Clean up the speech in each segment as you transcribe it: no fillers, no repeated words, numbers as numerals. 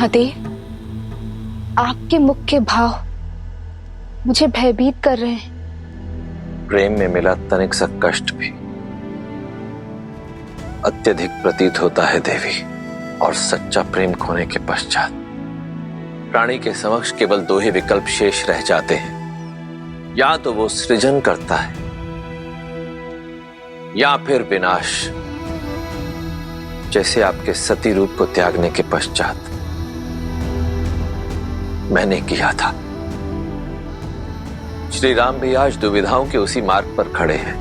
महादेव, आपके मुख के भाव मुझे भयभीत कर रहे हैं। प्रेम में मिला तनिक सा कष्ट भी अत्यधिक प्रतीत होता है देवी, और सच्चा प्रेम खोने के पश्चात प्राणी के समक्ष केवल दो ही विकल्प शेष रह जाते हैं। या तो वो सृजन करता है या फिर विनाश, जैसे आपके सती रूप को त्यागने के पश्चात मैंने किया था। श्री राम भी आज दुविधाओं के उसी मार्ग पर खड़े हैं।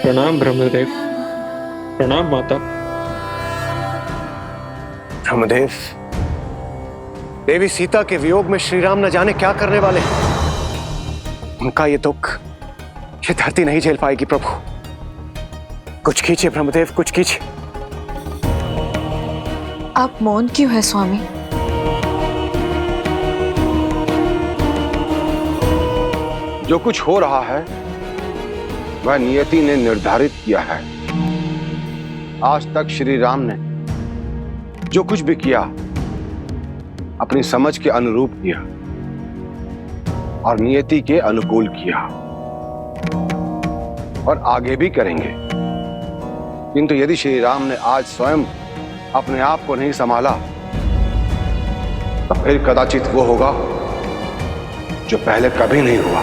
प्रणाम ब्रह्मदेव। प्रणाम माता। ब्रह्मदेव, देवी सीता के वियोग में श्री राम न जाने क्या करने वाले हैं। उनका ये दुख ये धरती नहीं झेल पाएगी प्रभु। कुछ कीजिए ब्रह्मदेव, कुछ कीजिए। आप मौन क्यों है स्वामी? जो कुछ हो रहा है वह नियति ने निर्धारित किया है। आज तक श्री राम ने जो कुछ भी किया अपनी समझ के अनुरूप किया और नियति के अनुकूल किया, और आगे भी करेंगे। किंतु यदि श्री राम ने आज स्वयं अपने आप को नहीं संभाला तो फिर कदाचित वो होगा जो पहले कभी नहीं हुआ।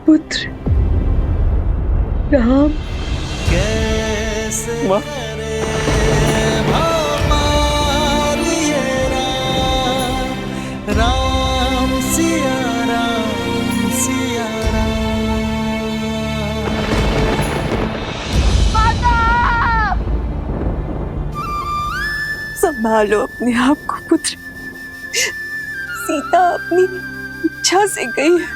पुत्र राम। माँ, राम सिया राम सिया संभालो अपने आप को पुत्र। सीता अपनी इच्छा से गई है,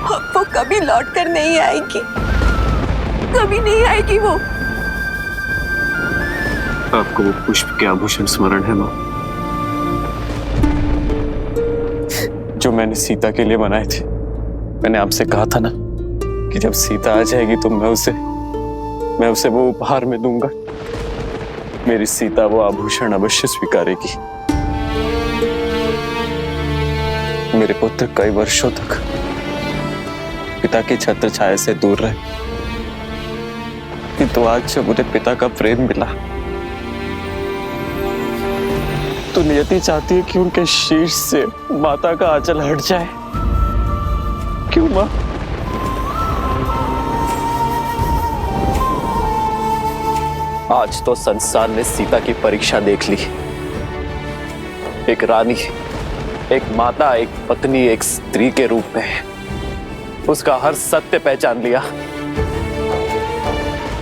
अब वो कभी लौट कर नहीं आएगी, कभी नहीं आएगी वो। आपको वो पुष्प के आभूषण स्मरण है माँ, जो मैंने सीता के लिए बनाए थे? मैंने आपसे कहा था ना कि जब सीता आ जाएगी तो मैं उसे वो उपहार में दूंगा। मेरी सीता वो आभूषण अवश्य स्वीकारेगी। मेरे पुत्र कई वर्षों तक पिता की छत्र छाया से दूर रहे, किंतु आज जब मुझे पिता का प्रेम मिला तो नियति चाहती है कि उनके शीर्ष से माता का आंचल हट जाए। क्यों मां? आज तो संसार ने सीता की परीक्षा देख ली। एक रानी, एक माता, एक पत्नी, एक स्त्री के रूप में उसका हर सत्य पहचान लिया।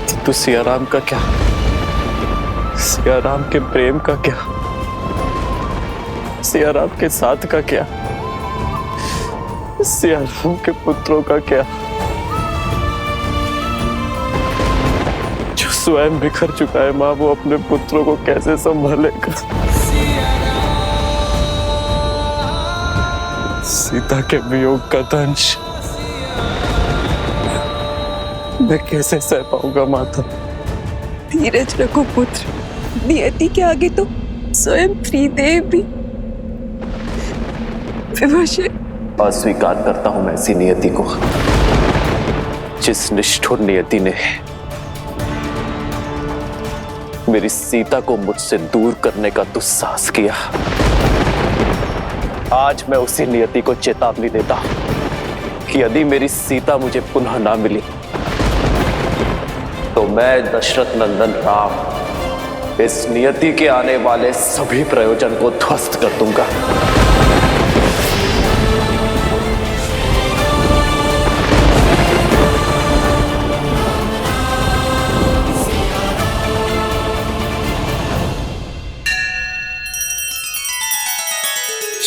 किंतु सिया राम का क्या? सिया राम के प्रेम का क्या? सिया राम के साथ का क्या? सिया राम के पुत्रों का क्या, जो स्वयं बिखर चुका है माँ, वो अपने पुत्रों को कैसे संभालेगा? सीता के वियोग का दंश मैं कैसे सह पाऊंगा माता? धीरज रखो पुत्र, नियति के आगे तो स्वयं त्रिदेव भी विवश है। अस्वीकार करता हूं मैं ऐसी नियति को, जिस निष्ठुर नियति ने मेरी सीता को मुझसे दूर करने का दुस्साहस किया। आज मैं उसी नियति को चेतावनी देता हूं कि यदि मेरी सीता मुझे पुनः ना मिली तो मैं दशरथ नंदन राम इस नियति के आने वाले सभी प्रयोजन को ध्वस्त कर दूंगा।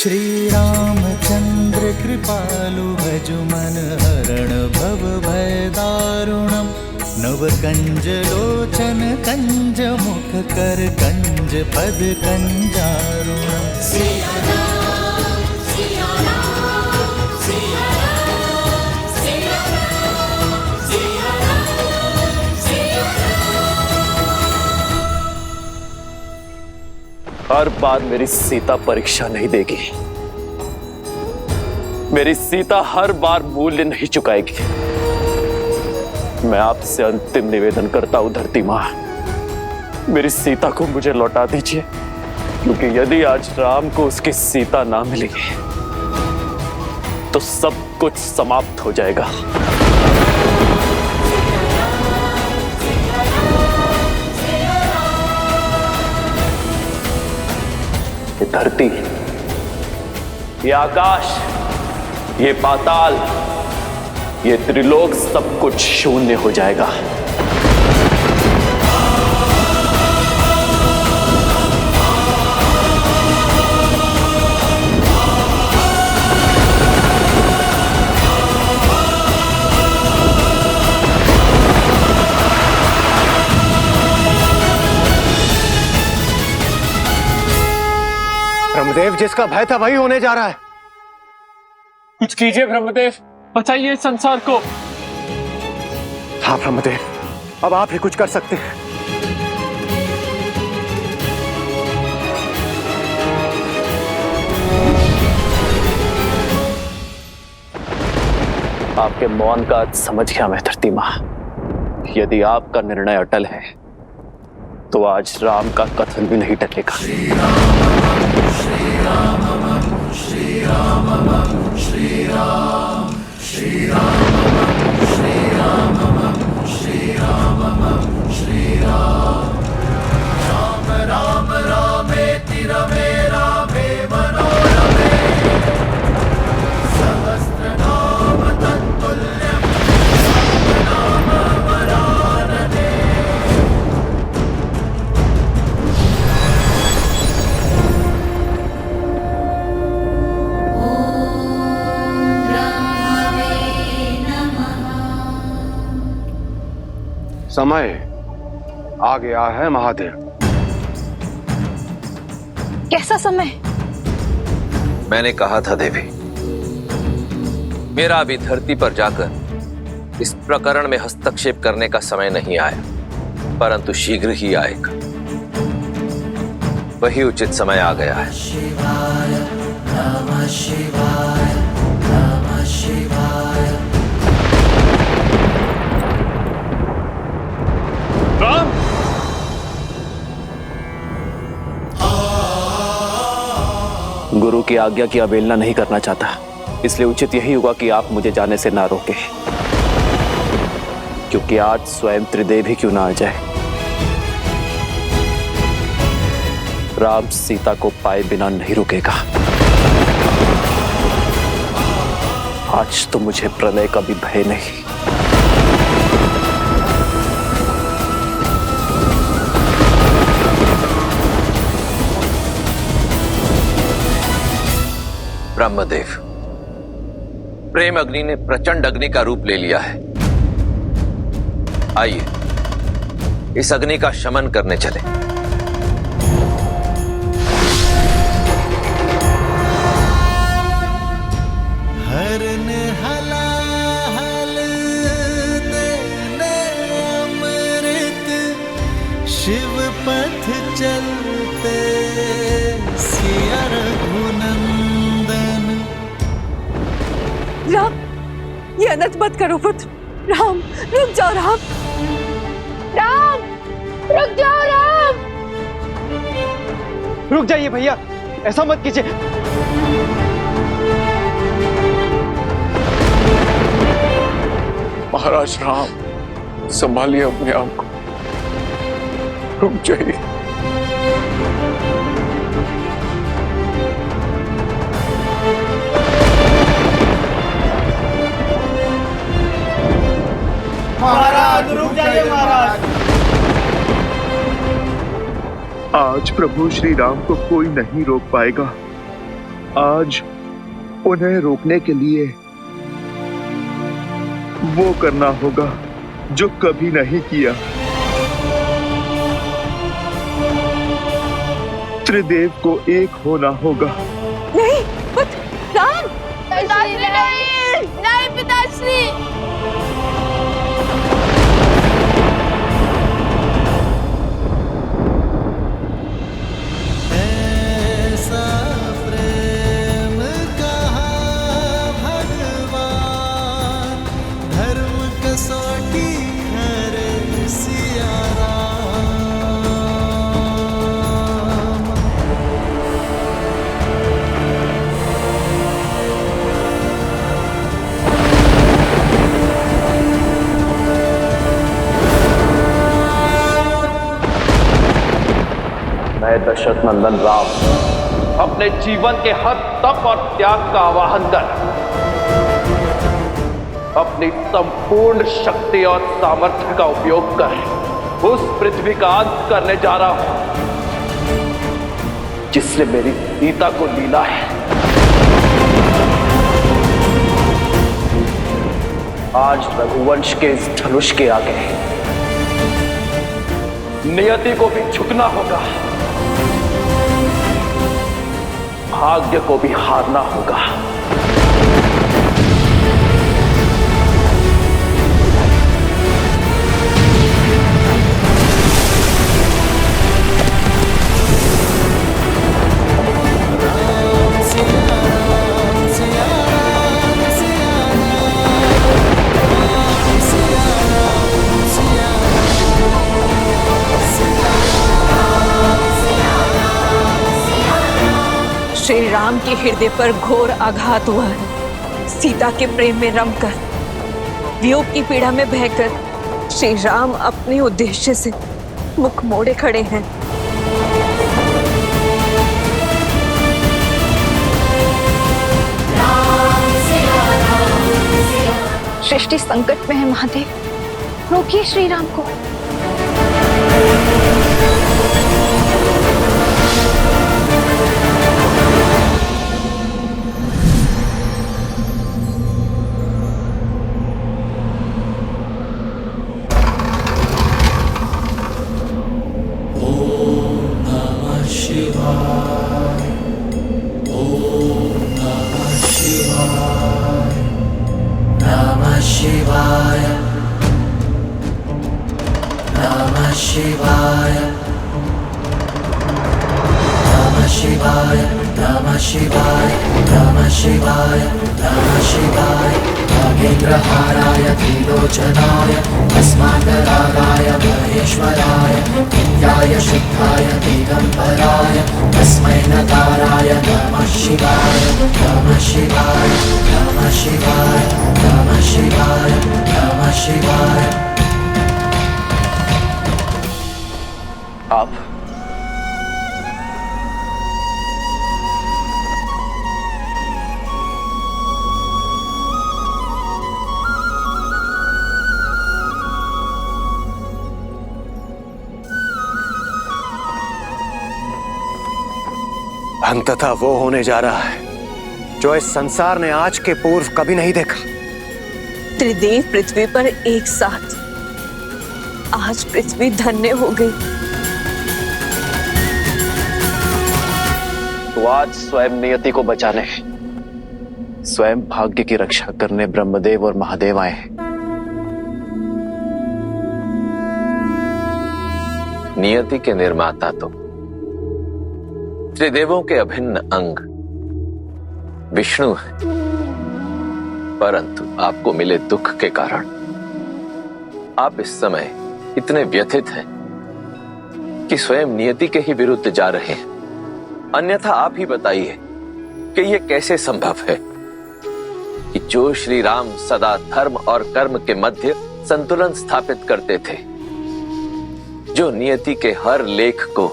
श्री रामचंद्र कृपालु भज मन हरण भव भय दारुणम नव कंज लोचन कंज मुख कर कंज पद कंजारुण हर बार मेरी सीता परीक्षा नहीं देगी। मेरी सीता हर बार मूल्य नहीं चुकाएगी। मैं आपसे अंतिम निवेदन करता हूं धरती मां, मेरी सीता को मुझे लौटा दीजिए, क्योंकि यदि आज राम को उसकी सीता ना मिलेगी तो सब कुछ समाप्त हो जाएगा। ये धरती, ये आकाश, ये पाताल, ये त्रिलोक सब कुछ शून्य हो जाएगा। ब्रह्मदेव, जिसका भय था वही होने जा रहा है। कुछ कीजिए ब्रह्मदेव, बचाइए संसार को। हाँ ब्रह्मदेव, अब आप ही कुछ कर सकते हैं। आपके मौन का अर्थ समझ गया मैं धरती मां। यदि आपका निर्णय अटल है तो आज राम का कथन भी नहीं टलेगा। श्री राम श्री राम श्री राम श्री राम श्री राम श्री राम श्री राम श्री राम राम राम रामेति रमे रामे मनोरमे सहस्रनाम तत्तुल्यं नाम वरानने। समय आ गया है महादेव। कैसा समय? मैंने कहा था देवी, मेरा अभी धरती पर जाकर इस प्रकरण में हस्तक्षेप करने का समय नहीं आया, परंतु शीघ्र ही आएगा। वही उचित समय आ गया है। शिवाय नमः शिवाय नमः शिवाय। राम, गुरु की आज्ञा की अवहेलना नहीं करना चाहता, इसलिए उचित यही होगा कि आप मुझे जाने से ना रोकें, क्योंकि आज स्वयं त्रिदेव ही क्यों ना आ जाए। राम सीता को पाए बिना नहीं रुकेगा। आज तो मुझे प्रलय का भी भय नहीं। ब्रह्मदेव, प्रेम अग्नि ने प्रचंड अग्नि का रूप ले लिया है। आइए इस अग्नि का शमन करने चले। हरन हलाहल देने अमृत शिव पथ चलते सिया रघुनंदन। राम, ये अनर्थ मत करो पुत्र। राम, रुक जाओ राम। राम, रुक जाओ राम। रुक जाइए भैया, ऐसा मत कीजिए। महाराज राम, संभालिए अपने आप को, रुक जाइए। महाराज रुक जाइए महाराज। आज प्रभु श्री राम को कोई नहीं रोक पाएगा। आज उन्हें रोकने के लिए वो करना होगा जो कभी नहीं किया। त्रिदेव को एक होना होगा। नहीं पुत्र राम। पिताश्री नहीं, नहीं पिताश्री। ऐसा प्रेम कहा भगवान, धर्म कसौटी करे सिया राम। मैं दशरथ नंदन राम अपने जीवन के हर तप और त्याग का आवाहन कर अपनी संपूर्ण शक्ति और सामर्थ्य का उपयोग कर उस पृथ्वी का अंत करने जा रहा हूं जिसने मेरी सीता को लीला है। आज रघुवंश के इस धनुष के आगे नियति को भी झुकना होगा, भाग्य को भी हारना होगा। श्री राम के हृदय पर घोर आघात हुआ है। सीता के प्रेम में रमकर, वियोग की पीड़ा में बहकर श्री राम अपने उद्देश्य से मुख मोड़े खड़े हैं। सृष्टि संकट में है महादेव, रोकिए श्री राम को। नागेन्द्रहाराय त्रिलोचनाय तस्मादरागाय महेश्वराय नित्याय शुद्धाय दिगंबराय तस्मै नकाराय नमः शिवाय नमः शिवाय नमः शिवाय नमः शिवाय नमः शिवाय। आप अंततः वो होने जा रहा है जो इस संसार ने आज के पूर्व कभी नहीं देखा। त्रिदेव पृथ्वी पर एक साथ, आज पृथ्वी धन्य हो गई। तो आज स्वयं नियति को बचाने, स्वयं भाग्य की रक्षा करने ब्रह्मदेव और महादेव आए हैं। नियति के निर्माता तो त्रिदेवों के अभिन्न अंग विष्णु है, परंतु आपको मिले दुख के कारण आप इस समय इतने व्यथित हैं कि स्वयं नियति के ही विरुद्ध जा रहे हैं। अन्यथा आप ही बताइए कि यह कैसे संभव है कि जो श्री राम सदा धर्म और कर्म के मध्य संतुलन स्थापित करते थे, जो नियति के हर लेख को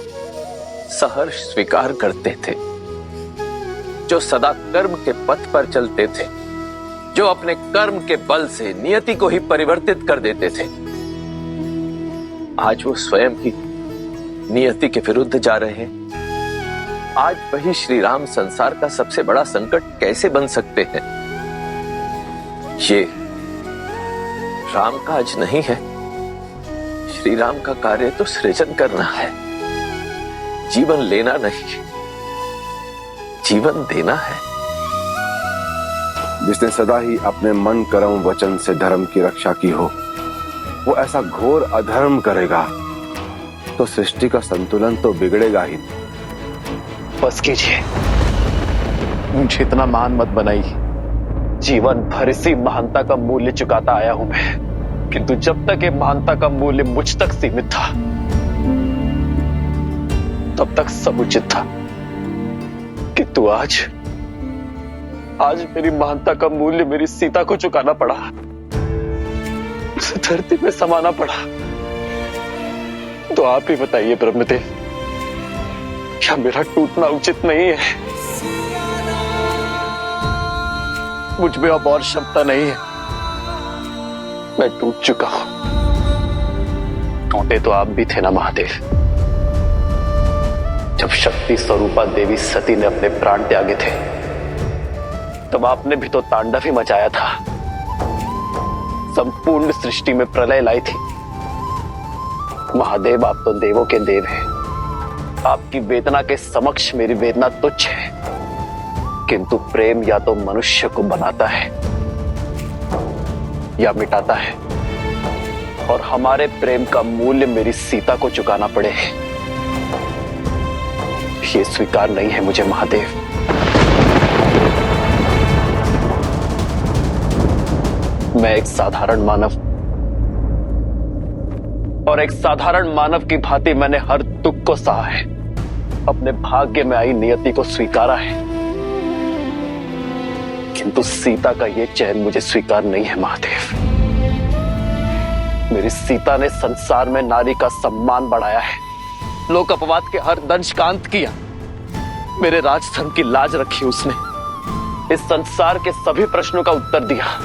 सहर्ष स्वीकार करते थे, जो सदा कर्म के पथ पर चलते थे, जो अपने कर्म के बल से नियति को ही परिवर्तित कर देते थे, आज वो स्वयं ही नियति के विरुद्ध जा रहे हैं। आज वही श्री राम संसार का सबसे बड़ा संकट कैसे बन सकते हैं? राम काज नहीं है। श्री राम का कार्य तो सृजन करना है, जीवन लेना नहीं, जीवन देना है। जिसने सदा ही अपने मन कर्म वचन से धर्म की रक्षा की हो, वो ऐसा घोर अधर्म करेगा तो सृष्टि का संतुलन तो बिगड़ेगा ही। बस कीजिए, मुझे इतना महान मत बनाइए। जीवन भर इसी महानता का मूल्य चुकाता आया हूं मैं, किंतु जब तक ये महानता का मूल्य मुझ तक सीमित था, तब तक सब उचित था। किंतु आज मेरी महानता का मूल्य मेरी सीता को चुकाना पड़ा, उसे धरती में समाना पड़ा। तो आप ही बताइए ब्रह्मदेव, क्या मेरा टूटना उचित नहीं है? मुझ में अब और क्षमता नहीं है, मैं टूट चुका हूं। टूटे तो आप भी थे ना महादेव, जब शक्ति स्वरूपा देवी सती ने अपने प्राण त्यागे थे, तब आपने भी तो तांडव ही मचाया था, संपूर्ण सृष्टि में प्रलय लाई थी। महादेव, आप तो देवों के देव हैं, आपकी वेदना के समक्ष मेरी वेदना तुच्छ है। किंतु प्रेम या तो मनुष्य को बनाता है या मिटाता है, और हमारे प्रेम का मूल्य मेरी सीता को चुकाना पड़े, ये स्वीकार नहीं है मुझे महादेव। मैं एक साधारण मानव, और एक साधारण मानव की भांति मैंने हर दुख को सहा है, अपने भाग्य में आई नियति को स्वीकारा है। किंतु सीता का यह चैन मुझे स्वीकार नहीं है महादेव। मेरी सीता ने संसार में नारी का सम्मान बढ़ाया है, लोक अपवाद के हर दंश का अंत किया, मेरे राजधर्म की लाज रखी उसने, इस संसार के सभी प्रश्नों का उत्तर दिया।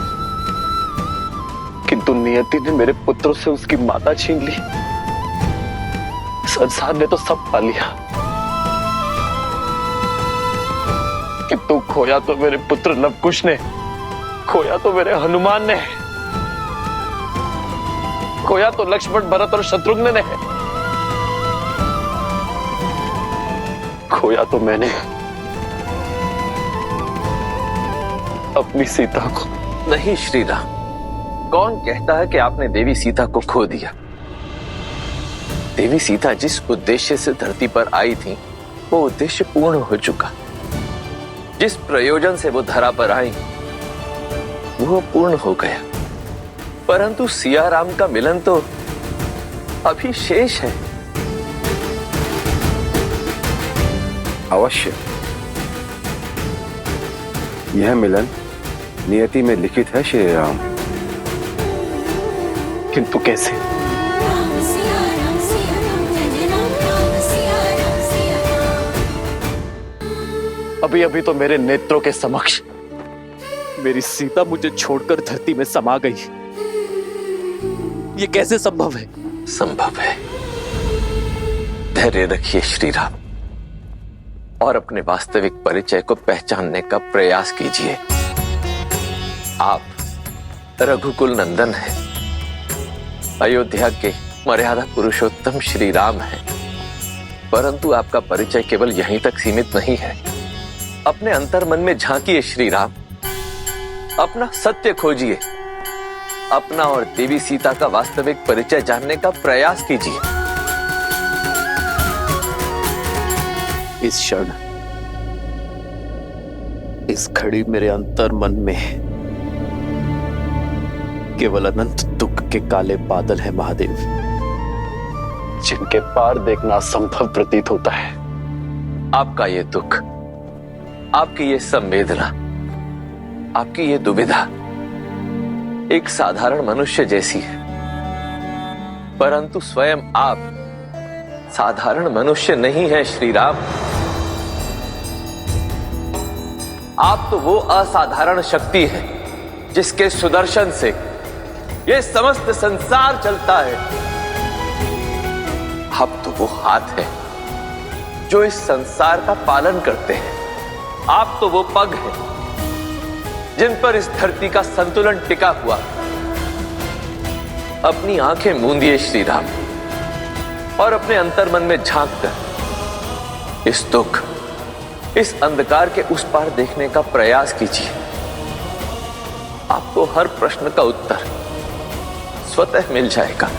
किंतु नियति ने मेरे पुत्रों से उसकी माता छीन ली, संसार ने तो सब पा लिया, किंतु खोया तो मेरे पुत्र लवकुश ने, खोया तो मेरे हनुमान ने, खोया तो लक्ष्मण, भरत और शत्रुघ्न ने, खोया तो मैंने अपनी सीता को। नहीं श्री राम, कौन कहता है कि आपने देवी सीता को खो दिया? देवी सीता जिस उद्देश्य से धरती पर आई थी, वो उद्देश्य पूर्ण हो चुका। जिस प्रयोजन से वो धरा पर आई, वो पूर्ण हो गया। परंतु सिया राम का मिलन तो अभी शेष है। अवश्य, यह मिलन नियति में लिखित है श्री राम। किंतु कैसे? अभी अभी तो मेरे नेत्रों के समक्ष मेरी सीता मुझे छोड़कर धरती में समा गई, ये कैसे संभव है? संभव है। धैर्य रखिए श्री राम, और अपने वास्तविक परिचय को पहचानने का प्रयास कीजिए। आप रघुकुल नंदन हैं, अयोध्या के मर्यादा पुरुषोत्तम श्री राम हैं, परंतु आपका परिचय केवल यहीं तक सीमित नहीं है। अपने अंतर मन में झांकिए श्री राम, अपना सत्य खोजिए, अपना और देवी सीता का वास्तविक परिचय जानने का प्रयास कीजिए। इस क्षण, इस घड़ी मेरे अंतर मन में केवल अनंत दुख के काले बादल हैं महादेव, जिनके पार देखना असंभव प्रतीत होता है। आपका ये दुख, आपकी ये संवेदना, आपकी ये दुविधा एक साधारण मनुष्य जैसी है, परंतु स्वयं आप साधारण मनुष्य नहीं है श्री राम। आप तो वो असाधारण शक्ति है जिसके सुदर्शन से ये समस्त संसार चलता है। आप तो वो हाथ है जो इस संसार का पालन करते हैं। आप तो वो पग हैं जिन पर इस धरती का संतुलन टिका हुआ। अपनी आंखें मूंदिए श्री राम और अपने अंतर्मन में झांक कर इस दुख, इस अंधकार के उस पार देखने का प्रयास कीजिए। आपको हर प्रश्न का उत्तर स्वतः मिल जाएगा।